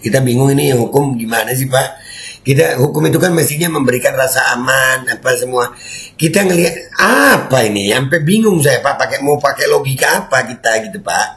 Kita bingung ini hukum gimana sih Pak? Kita hukum itu kan mestinya memberikan rasa aman apa semua. Kita ngelihat apa ini? Sampai bingung saya Pak, mau pakai logika apa kita gitu Pak?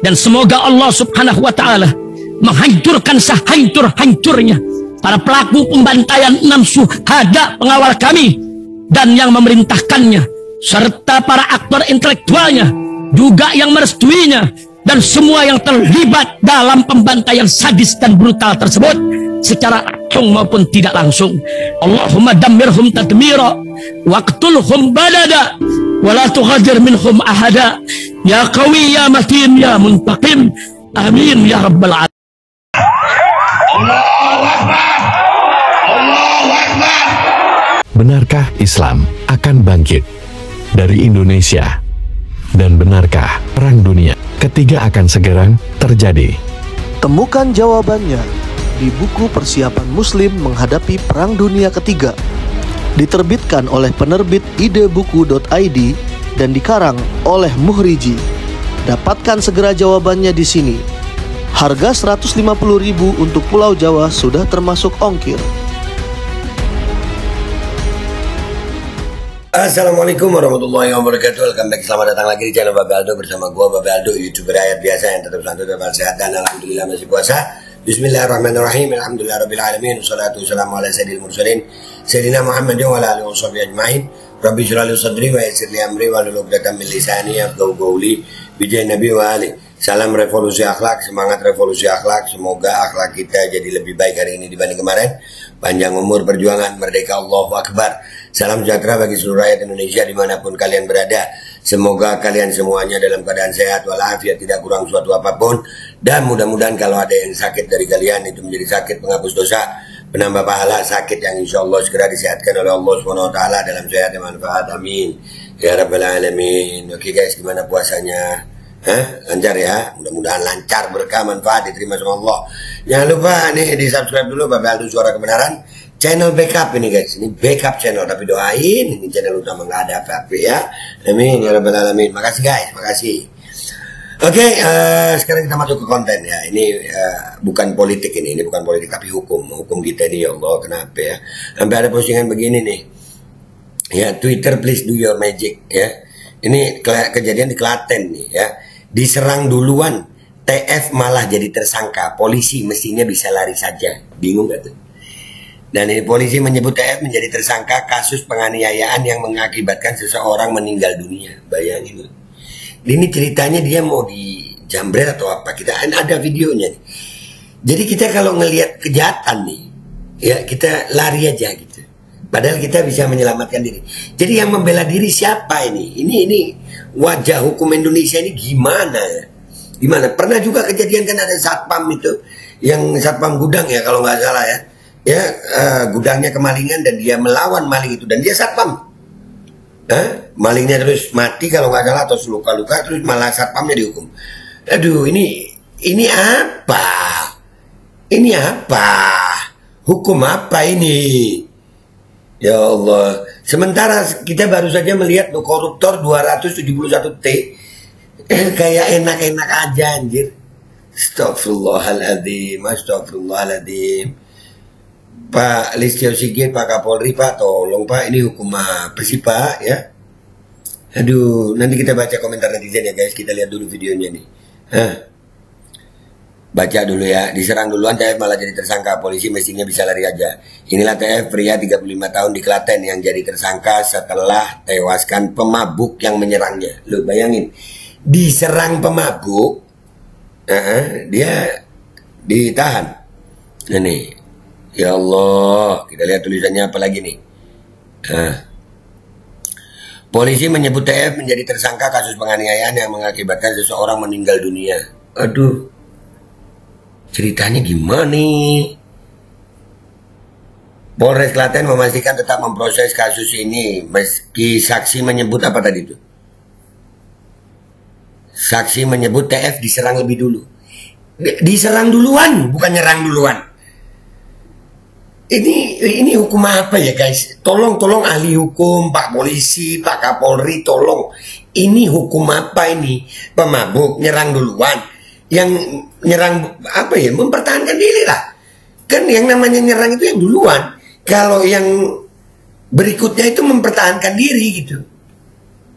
Dan semoga Allah Subhanahu wa taala menghancurkan sehancur-hancurnya para pelaku pembantaian 6 syuhada pengawal kami dan yang memerintahkannya, serta para aktor intelektualnya juga yang merestuinya, dan semua yang terlibat dalam pembantaian sadis dan brutal tersebut secara langsung maupun tidak langsung. Allahumma dammirhum tadmira waqtulhum balada wala tughadir minhum ahada ya qawi ya matin ya muntaqim amin ya rabbal alamin. Allahu Akbar. Allahu Akbar. Benarkah Islam akan bangkit dari Indonesia? Dan benarkah perang dunia ketiga akan segera terjadi? Temukan jawabannya di buku Persiapan Muslim Menghadapi Perang Dunia Ketiga, diterbitkan oleh penerbit idebuku.id dan dikarang oleh Muhriji. Dapatkan segera jawabannya di sini. Harga 150.000 untuk Pulau Jawa sudah termasuk ongkir. Assalamualaikum warahmatullahi wabarakatuh. Welcome back, selamat datang lagi di channel Babe Aldo bersama gua Babe Aldo, YouTuber rakyat biasa yang tetap santai, tetap sehat, dan alhamdulillah masih puasa. Bismillahirrahmanirrahim. Alhamdulillahirabbil alamin. Wassalatu wassalamu ala sayyidil mursalin sayyidina Muhammadin wa ala alihi washabihi ajmain. Rabbi shrah li sadri wa yassir li amri wahlul 'uqdatam min lisani yafqahu qawli. Bijai Nabi wa ali. Salam revolusi akhlak, semangat revolusi akhlak. Semoga akhlak kita jadi lebih baik hari ini dibanding kemarin. Panjang umur, perjuangan, merdeka, Allahu Akbar. Salam sejahtera bagi seluruh rakyat Indonesia dimanapun kalian berada. Semoga kalian semuanya dalam keadaan sehat walafiat, tidak kurang suatu apapun. Dan mudah-mudahan kalau ada yang sakit dari kalian itu menjadi sakit penghapus dosa, penambah pahala, sakit yang insya Allah segera disehatkan oleh Allah SWT dalam sehat dan manfaat. Amin ya rabbal alamin. Oke guys, gimana puasanya? Lancar ya? Mudah-mudahan lancar, berkah, manfaat, diterima sama Allah. Jangan lupa nih di subscribe dulu Babe Aldo Suara Kebenaran, channel backup ini guys. Ini backup channel, tapi doain ini channel utama nggak ada apa-apa ya. Amin ya rabbal alamin. Makasih guys, makasih. Oke, sekarang kita masuk ke konten ya. Ini bukan politik ini bukan politik tapi hukum kita ini. Ya Allah, kenapa ya? Sampai ada postingan begini nih. Ya, Twitter please do your magic ya. Ini kejadian di Klaten nih ya. Diserang duluan, TF malah jadi tersangka. Polisi mestinya bisa lari saja. Bingung gak tuh? Dan ini polisi menyebut TF menjadi tersangka kasus penganiayaan yang mengakibatkan seseorang meninggal dunia. Bayangin. Ini ceritanya dia mau dijambret atau apa? Kita ada videonya nih. Jadi kita kalau ngelihat kejahatan nih, ya kita lari aja gitu. Padahal kita bisa menyelamatkan diri. Jadi yang membela diri siapa ini? Ini wajah hukum Indonesia ini gimana ya? Gimana? Pernah juga kejadian kan ada satpam itu, yang satpam gudang ya kalau nggak salah ya. Ya gudangnya kemalingan dan dia melawan maling itu dan dia satpam. Malingnya terus mati kalau nggak salah atau luka-luka, terus malah satpamnya dihukum. Aduh, ini apa? Ini apa? Hukum apa ini? Ya Allah. Sementara kita baru saja melihat koruptor 271T kayak enak-enak aja anjir. Astagfirullahaladzim, astagfirullahaladzim. Pak Listio Sigit, Pak Kapolri, Pak tolong Pak, ini hukum apa sih Pak ya? Aduh, nanti kita baca komentar netizen ya guys. Kita lihat dulu videonya nih. Baca dulu ya. Diserang duluan, TF malah jadi tersangka. Polisi mestinya bisa lari aja. Inilah TF, pria 35 tahun di Klaten yang jadi tersangka setelah tewaskan pemabuk yang menyerangnya. Lu bayangin, diserang pemabuk, dia ditahan. Ini, ya Allah, kita lihat tulisannya apa lagi nih. Polisi menyebut TF menjadi tersangka kasus penganiayaan yang mengakibatkan seseorang meninggal dunia. Aduh, ceritanya gimana nih? Polres Klaten memastikan tetap memproses kasus ini meski saksi menyebut apa tadi itu? Saksi menyebut TF diserang lebih dulu. Diserang duluan, bukan nyerang duluan. Ini hukum apa ya guys? Tolong ahli hukum, Pak Polisi, Pak Kapolri, tolong. Ini hukum apa ini? Pemabuk nyerang duluan. yang nyerang apa ya, mempertahankan diri lah. Kan yang namanya nyerang itu yang duluan. Kalau yang berikutnya itu mempertahankan diri gitu.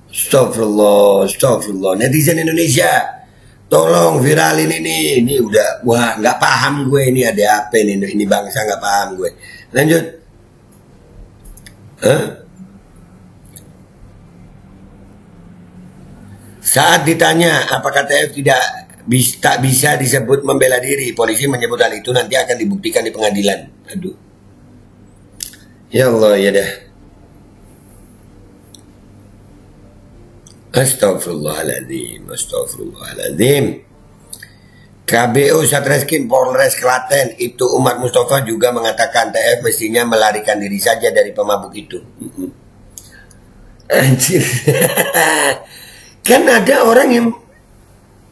Astagfirullah, astagfirullah. Netizen Indonesia, tolong viralin ini. Ini udah, wah nggak paham gue ini ada apa ini bangsa nggak paham gue. Lanjut. Saat ditanya apakah TF tak bisa disebut membela diri, polisi menyebut hal itu nanti akan dibuktikan di pengadilan. Aduh. Ya Allah, ya dah. Astagfirullahaladzim, astagfirullahaladzim. KBO Satreskrim Polres Klaten itu Umar Mustafa juga mengatakan TF mestinya melarikan diri saja dari pemabuk itu. Anjir. Kan ada orang yang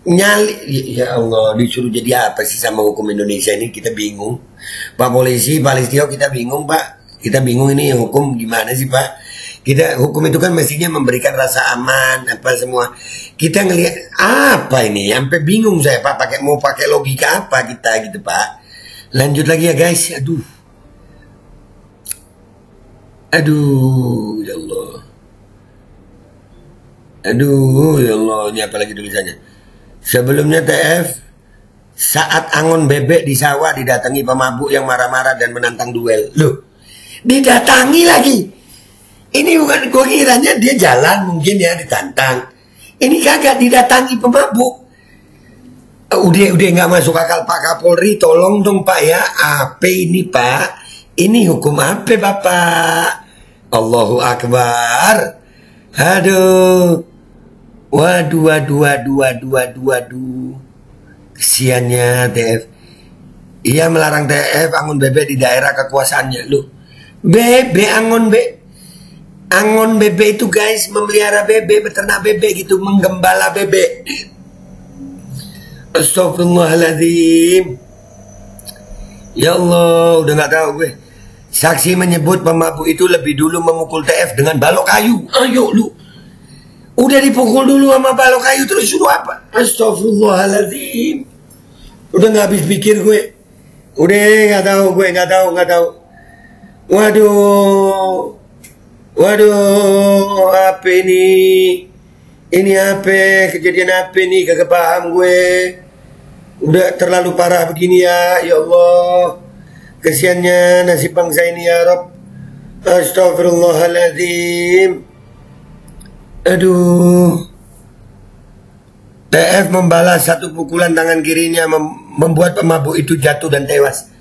nyali, ya Allah, disuruh jadi apa sih sama hukum Indonesia ini, kita bingung. Pak Polisi, Pak Listio, kita bingung Pak. Kita bingung ini hukum gimana sih Pak. Kita hukum itu kan mestinya memberikan rasa aman apa semua. Kita ngelihat apa ini, sampai bingung saya Pak, mau pakai logika apa kita gitu Pak. Lanjut lagi ya guys. Aduh ya Allah. Aduh ya Allah, ini apa lagi tulisannya. Sebelumnya TF saat angon bebek di sawah didatangi pemabuk yang marah-marah dan menantang duel. Loh, didatangi lagi. Ini bukan, gue kiranya dia jalan mungkin ya ditantang. Ini kagak, didatangi pemabuk. Udah nggak masuk akal Pak Kapolri, tolong dong Pak ya. Apa ini Pak? Ini hukum apa Bapak? Allahu Akbar. Aduh. Waduh. Kesiannya TF. Ia melarang TF angon bebek di daerah kekuasaannya. Loh, bebek angon bebek itu guys, memelihara bebek, beternak bebek gitu, menggembala bebek. Astagfirullahaladzim. Ya Allah, udah nggak tahu gue. Saksi menyebut pemabuk itu lebih dulu memukul TF dengan balok kayu. Ayo lu, udah dipukul dulu sama balok kayu terus suruh apa? Astagfirullahaladzim. Udah nggak habis pikir gue. Udah nggak tahu. Waduh, apa ini? Ini apa? Kejadian apa ini? Kagak paham gue. Udah terlalu parah begini ya Allah. Kesiannya nasib bangsa ini ya Rabb. Astagfirullahaladzim. Aduh. TF membalas satu pukulan tangan kirinya membuat pemabuk itu jatuh dan tewas.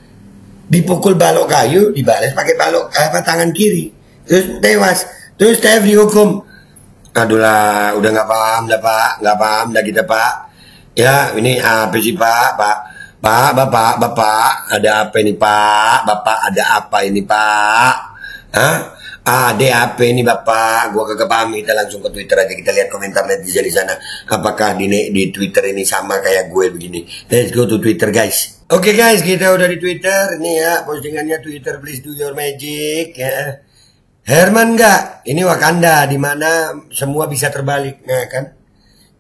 Dipukul balok kayu, dibalas pakai balok tangan kiri. Terus tewas. Terus TF dihukum. Aduh lah, udah nggak paham dah Pak. Nggak paham dah kita Pak. Ya ini apa sih Pak? Bapak, ada apa ini Pak? Bapak ada apa ini Pak? Hah? Ada apa ini Bapak? Gua kagak paham. Kita langsung ke Twitter aja, kita lihat komentar netizen di sana. Apakah di Twitter ini sama kayak gue begini? Let's go to Twitter guys. Oke guys, kita udah di Twitter. Ini ya postingannya Twitter, please do your magic ya. Herman enggak? Ini Wakanda di mana semua bisa terbalik, nah kan?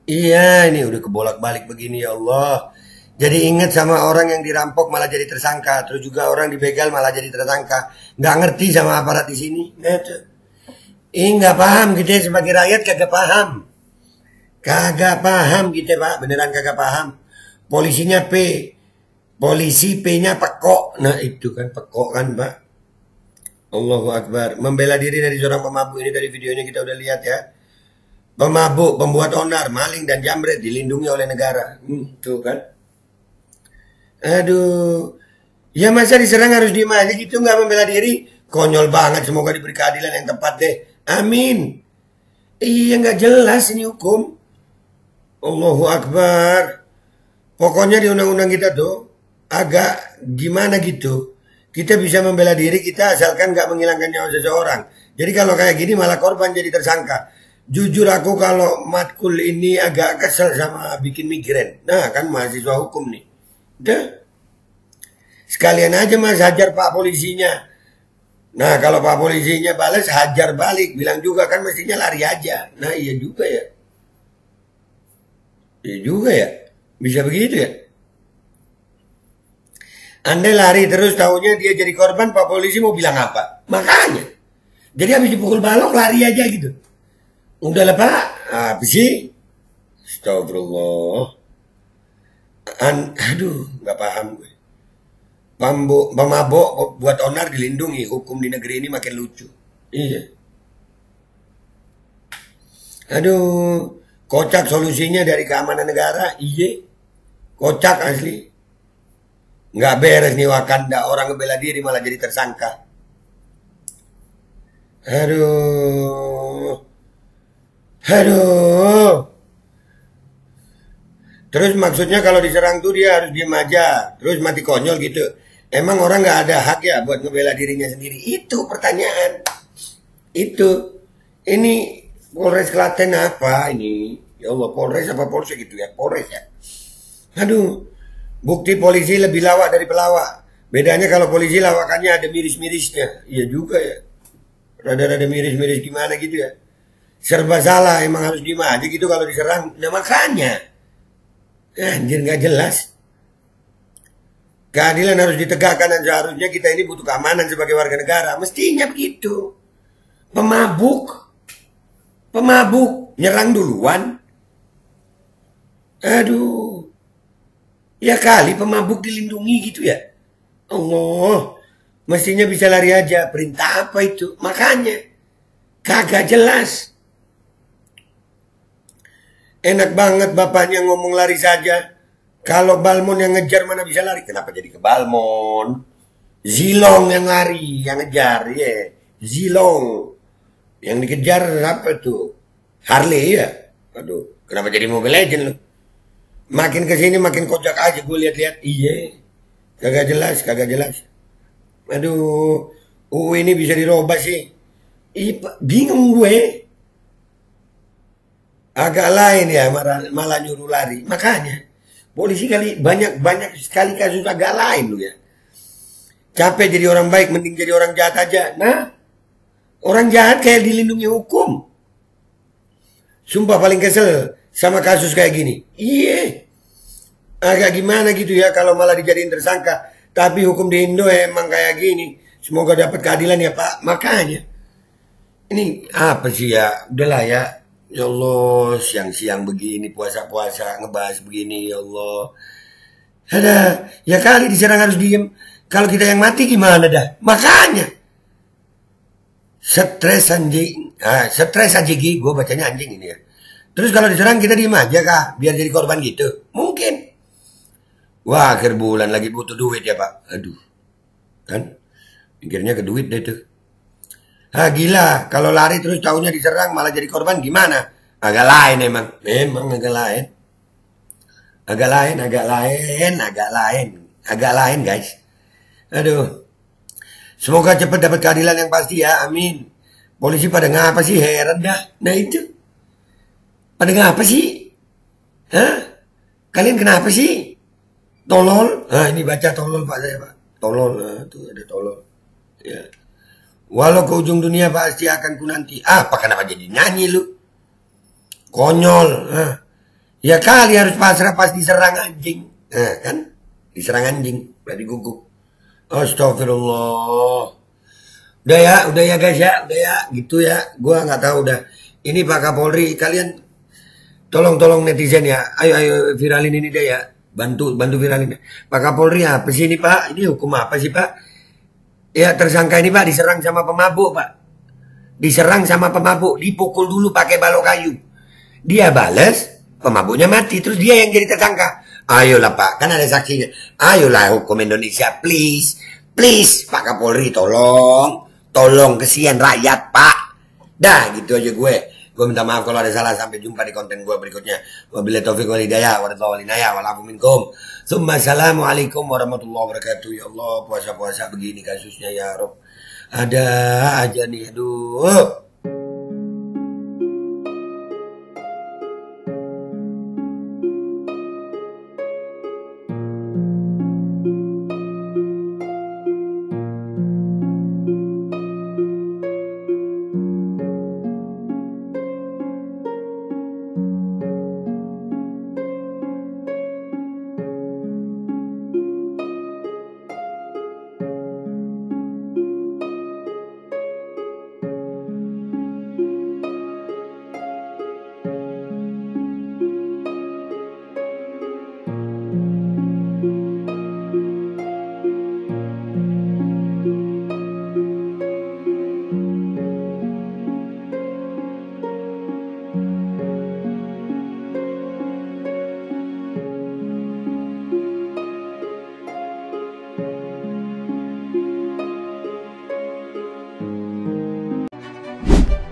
Iya, ini udah kebolak-balik begini ya Allah. Jadi ingat sama orang yang dirampok malah jadi tersangka, terus juga orang dibegal malah jadi tersangka. Nggak ngerti sama aparat di sini. Nah, nggak paham kita sebagai rakyat, kagak paham kita Pak, beneran kagak paham. Polisinya P, polisi P-nya pekok. Nah itu kan pekok kan Pak. Allahu Akbar. Membela diri dari seorang pemabuk, ini dari videonya kita udah lihat ya. Pemabuk, pembuat onar, maling dan jambret dilindungi oleh negara. Tuh kan. Aduh. Ya masa diserang harus diem aja gitu, nggak membela diri? Konyol banget, semoga diberi keadilan yang tepat deh. Amin. Iya nggak jelas ini hukum. Allahu Akbar. Pokoknya di undang-undang kita tuh agak gimana gitu. Kita bisa membela diri kita asalkan nggak menghilangkan nyawa seseorang. Jadi kalau kayak gini malah korban jadi tersangka. Jujur aku kalau matkul ini agak kesel sama bikin migrain. Nah kan mahasiswa hukum nih. Udah. Sekalian aja Mas hajar Pak polisinya. Nah kalau Pak polisinya balas hajar balik. Bilang juga kan mestinya lari aja. Nah iya juga ya. Iya juga ya. Bisa begitu ya? Anda lari terus, tahunya dia jadi korban, Pak polisi mau bilang apa? Makanya. Jadi habis dipukul balok lari aja gitu. Udah lah Pak, apa sih? Astagfirullah. Aduh, nggak paham gue. Pemabok buat onar dilindungi, hukum di negeri ini makin lucu. Iya. Aduh, kocak solusinya dari keamanan negara. Iya. Kocak asli. Nggak beres nih Wakanda, orang ngebela diri malah jadi tersangka. Aduh. Aduh. Terus maksudnya kalau diserang tuh dia harus diem aja, terus mati konyol gitu. Emang orang nggak ada hak ya buat ngebela dirinya sendiri? Itu pertanyaan. Itu. Ini Polres Klaten apa ini? Ya Allah, Polres apa Polsek gitu ya? Polres ya. Aduh. Bukti polisi lebih lawak dari pelawak. Bedanya kalau polisi lawakannya ada miris-mirisnya. Iya juga ya. Rada-rada miris-miris gimana gitu ya. Serba salah, emang harus diem aja gitu kalau diserang. Nah makanya. Anjir gak jelas. Keadilan harus ditegakkan dan seharusnya kita ini butuh keamanan sebagai warga negara. Mestinya begitu. Pemabuk nyerang duluan. Aduh. Ya kali pemabuk dilindungi gitu ya. Allah. Mestinya bisa lari aja. Perintah apa itu? Makanya. Kagak jelas. Enak banget bapaknya ngomong lari saja. Kalau Balmon yang ngejar mana bisa lari? Kenapa jadi ke Balmon? Zilong yang lari, yang ngejar. Ya. Yeah. Zilong. Yang dikejar apa tuh? Harley ya? Aduh, kenapa jadi Mobile Legend lu? Makin kesini makin kocak aja gue lihat-lihat. Iya. Kagak jelas. Aduh, ini bisa dirubah sih. Bingung gue. Agak lain ya malah nyuruh lari. Makanya polisi kali banyak sekali kasus agak lain lu ya. Capek jadi orang baik, mending jadi orang jahat aja. Nah, orang jahat kayak dilindungi hukum. Sumpah paling kesel sama kasus kayak gini. Iya. Agak gimana gitu ya kalau malah dijadiin tersangka. Tapi hukum di Indo emang kayak gini. Semoga dapat keadilan ya Pak. Makanya. Ini apa sih ya? Udahlah ya. Ya Allah, siang-siang begini, puasa-puasa, ngebahas begini, ya Allah. Ada, ya kali diserang harus diem. Kalau kita yang mati gimana dah? Makanya. Stres anjing. Stres aja gue bacanya anjing ini ya. Terus kalau diserang kita diem aja kah? Biar jadi korban gitu? Mungkin. Wah, akhir bulan lagi butuh duit ya Pak. Aduh. Kan? Mikirnya ke duit deh tuh. Gila, kalau lari terus taunya diserang malah jadi korban gimana? Agak lain emang. Memang agak lain. Agak lain guys. Aduh. Semoga cepat dapat keadilan yang pasti ya, amin. Polisi pada ngapa sih? Heran dah. Nah itu. Pada ngapa sih? Hah? Kalian kenapa sih? Tolol. Ini baca tolol Pak saya Pak. Tolol, tuh ada tolol. Ya. Walau ke ujung dunia pasti akan ku nanti. Apa kenapa jadi nyanyi lu? Konyol. Ya kali harus pasrah pas diserang anjing. Kan? Diserang anjing. Berarti guguk. Astagfirullah. Udah ya guys ya. Udah ya. Gitu ya. Gua nggak tahu udah. Ini Pak Kapolri. Kalian tolong netizen ya. Ayo viralin ini deh ya. Bantu viralin. Pak Kapolri apa sih ini Pak? Ini hukum apa sih Pak? Ya tersangka ini Pak diserang sama pemabuk Pak. Diserang sama pemabuk. Dipukul dulu pakai balok kayu. Dia bales. Pemabuknya mati. Terus dia yang jadi tersangka. Ayolah Pak. Kan ada saksinya. Ayolah hukum Indonesia. Please. Pak Kapolri tolong. Tolong kesian rakyat Pak. Dah gitu aja gue. Gue minta maaf kalau ada salah. Sampai jumpa di konten gue berikutnya. Wabillahi taufiq wal hidayah. Walafu minkum. Assalamualaikum warahmatullahi wabarakatuh. Ya Allah, puasa-puasa begini kasusnya ya Rob. Ada aja nih, aduh.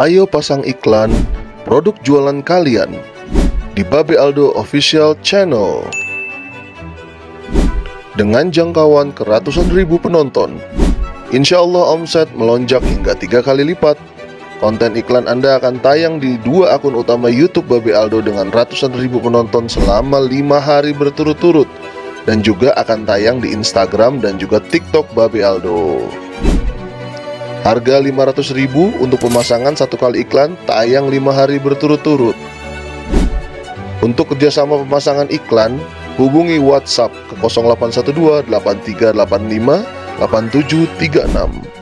Ayo pasang iklan produk jualan kalian di Babe Aldo Official Channel. Dengan jangkauan ke ratusan ribu penonton, insya Allah omset melonjak hingga 3 kali lipat. Konten iklan Anda akan tayang di 2 akun utama YouTube Babe Aldo dengan ratusan ribu penonton selama 5 hari berturut-turut, dan juga akan tayang di Instagram dan juga TikTok Babe Aldo. Harga 500.000 untuk pemasangan 1 kali iklan, tayang 5 hari berturut-turut. Untuk kerjasama pemasangan iklan, hubungi WhatsApp ke 0812 8385 8736.